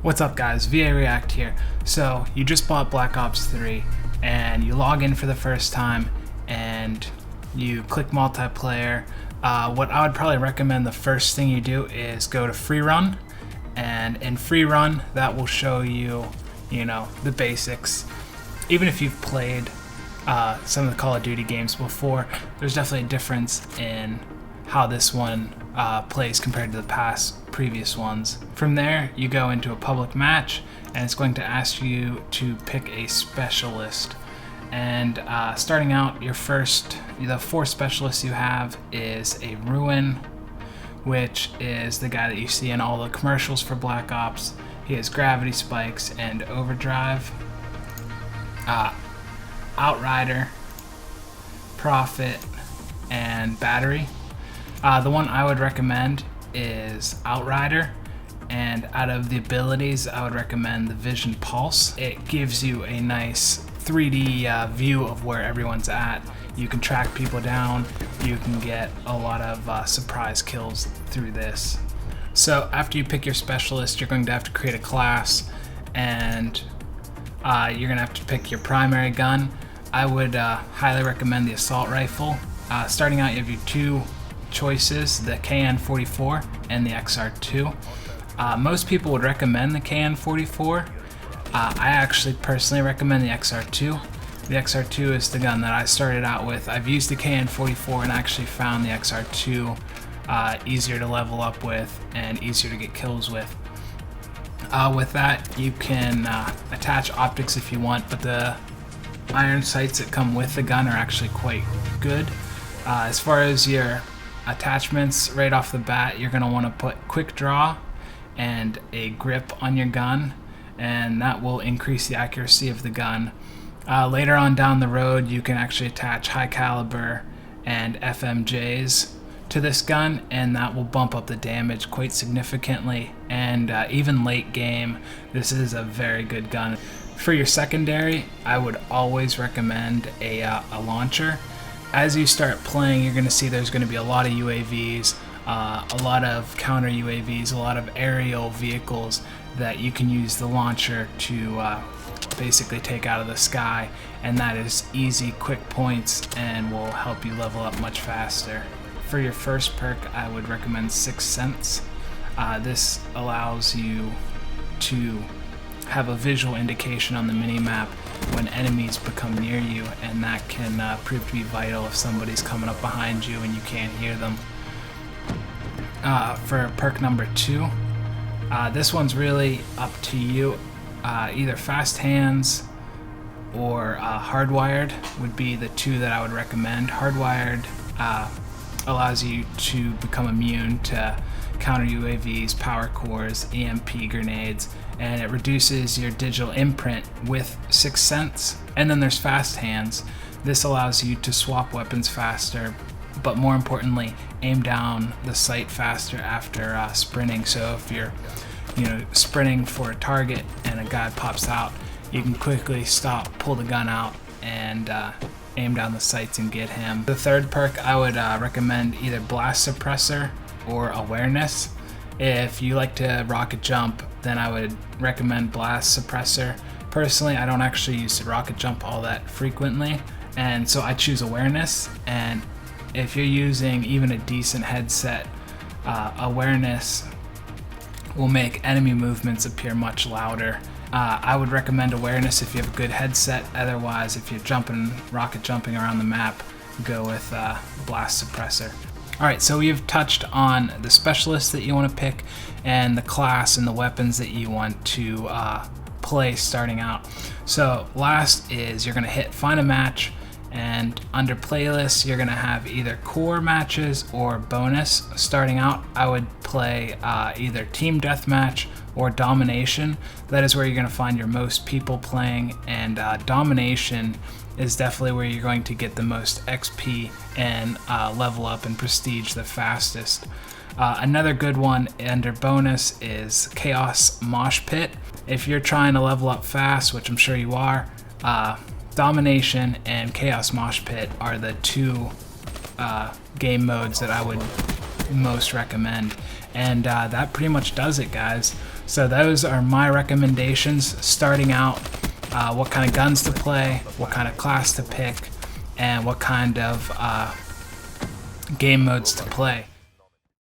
What's up guys, VA React here. So you just bought Black Ops 3 and you log in for the first time and you click multiplayer. What I would probably recommend the first thing you do is go to free run, and in free run that will show you, the basics. Even if you've played some of the Call of Duty games before, there's definitely a difference in how this one plays compared to the previous ones. From there, you go into a public match, and it's going to ask you to pick a specialist. And starting out, the 4 specialists you have is a Ruin, which is the guy that you see in all the commercials for Black Ops. He has gravity spikes and overdrive. Outrider, Prophet, and Battery. The one I would recommend is Outrider, and out of the abilities I would recommend the Vision Pulse. It gives you a nice 3D view of where everyone's at. You can track people down, you can get a lot of surprise kills through this. So after you pick your specialist, you're going to have to create a class, and you're going to have to pick your primary gun. I would highly recommend the assault rifle. Starting out, you have your 2 choices, the KN-44 and the XR2. Most people would recommend the KN-44. I actually personally recommend the XR2. The XR2 is the gun that I started out with. I've used the KN-44 and actually found the XR2 easier to level up with and easier to get kills with. With that, you can attach optics if you want, but the iron sights that come with the gun are actually quite good. As far as your attachments, right off the bat, you're going to want to put quick draw and a grip on your gun, and that will increase the accuracy of the gun. Later on down the road, you can actually attach high caliber and FMJs to this gun, and that will bump up the damage quite significantly. And even late game, this is a very good gun. For your secondary, I would always recommend a launcher. As you start playing, you're going to see there's going to be a lot of UAVs, a lot of counter UAVs, a lot of aerial vehicles that you can use the launcher to basically take out of the sky, and that is easy, quick points, and will help you level up much faster. For your first perk, I would recommend Sixth Sense. This allows you to have a visual indication on the mini-map when enemies become near you, and that can prove to be vital if somebody's coming up behind you and you can't hear them. For perk number 2, this one's really up to you. Either Fast Hands or Hardwired would be the 2 that I would recommend. Hardwired allows you to become immune to counter UAVs, power cores, EMP grenades, and it reduces your digital imprint with Sixth Sense. And then there's Fast Hands. This allows you to swap weapons faster, but more importantly, aim down the sight faster after sprinting. So if you're sprinting for a target and a guy pops out, you can quickly stop, pull the gun out, and aim down the sights and get him. The third perk, I would recommend either Blast Suppressor or Awareness. If you like to rocket jump, then I would recommend Blast Suppressor. Personally, I don't actually use the rocket jump all that frequently, and so I choose Awareness. And if you're using even a decent headset, Awareness will make enemy movements appear much louder. I would recommend Awareness if you have a good headset. Otherwise, if you're rocket jumping around the map, go with Blast Suppressor. Alright, so we've touched on the specialist that you want to pick and the class and the weapons that you want to play starting out. So last is you're going to hit find a match, and under playlists you're going to have either core matches or bonus. Starting out, I would play either team deathmatch or domination. That is where you're going to find your most people playing, and domination is definitely where you're going to get the most XP and level up and prestige the fastest. Another good one under bonus is Chaos Mosh Pit. If you're trying to level up fast, which I'm sure you are, Domination and Chaos Mosh Pit are the 2 game modes that I would most recommend. And that pretty much does it, guys. So those are my recommendations starting out, what kind of guns to play, what kind of class to pick, and what kind of game modes to play.